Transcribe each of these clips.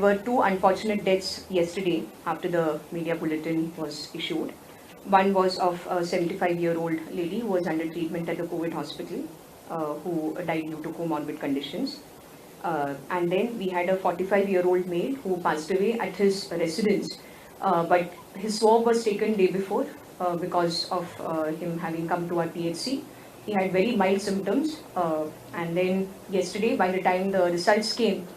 were two unfortunate deaths yesterday after the media bulletin was issued. One was of a 75-year-old lady who was under treatment at the COVID hospital, who died due to comorbid conditions. And then we had a 45-year-old male who passed away at his residence, but his swab was taken day before because of him having come to our PHC. He had very mild symptoms, and then yesterday, by the time the results came,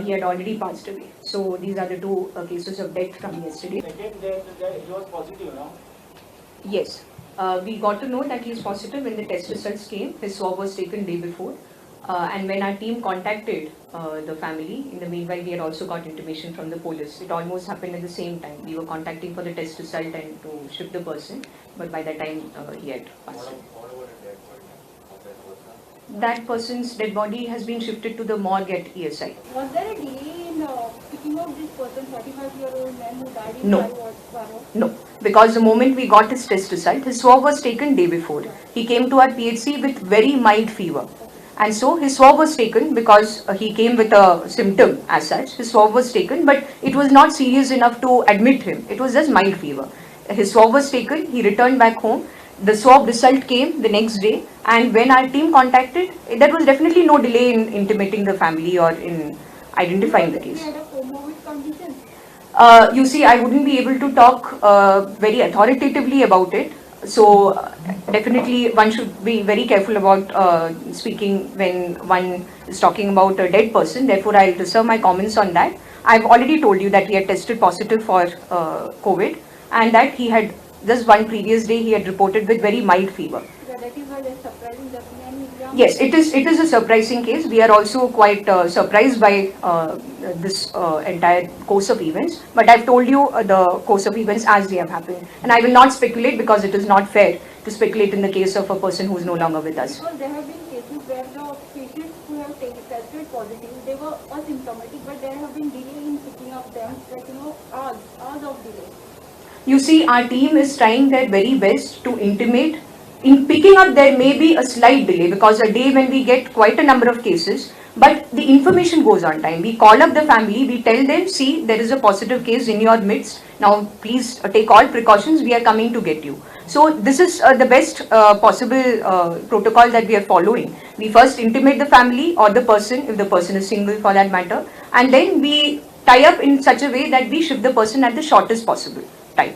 he had already passed away. So these are the two cases of death from yesterday. Second, he was positive, no? Yes, we got to know that he is positive when the test results came. His swab was taken day before. And when our team contacted the family, in the meanwhile, we had also got intimation from the police. It almost happened at the same time. We were contacting for the test result and to ship the person, but by that time, he had passed away. That person's dead body has been shifted to the morgue at ESI. Was there a delay in picking up this person, 45-year-old man who died in No. Varo? No, because the moment we got his test result, his swab was taken day before. He came to our PHC with very mild fever. And so his swab was taken because he came with a symptom as such. His swab was taken, but it was not serious enough to admit him. It was just mild fever. His swab was taken, he returned back home. The swab result came the next day, and when our team contacted, there was definitely no delay in intimating the family or in identifying the case. He had a comorbid condition. You see, I wouldn't be able to talk very authoritatively about it. So definitely one should be very careful about speaking when one is talking about a dead person. Therefore, I'll reserve my comments on that. I've already told you that he had tested positive for COVID, and that he had just one previous day he had reported with very mild fever. Yeah, that is why they're surprising the man. Yes, it is a surprising case. We are also quite surprised by this entire course of events. But I've told you the course of events as they have happened. And I will not speculate because it is not fair to speculate in the case of a person who is no longer with us. Because there have been cases where the patients who have tested positive, they were asymptomatic, but there have been delay in picking up them, like, hours of delay. You see, our team is trying their very best to intimate. In picking up, there may be a slight delay because a day when we get quite a number of cases, but the information goes on time. We call up the family, we tell them, see, there is a positive case in your midst. Now, please take all precautions. We are coming to get you. So this is the best possible protocol that we are following. We first intimate the family or the person, if the person is single for that matter, and then we tie up in such a way that we ship the person at the shortest possible time.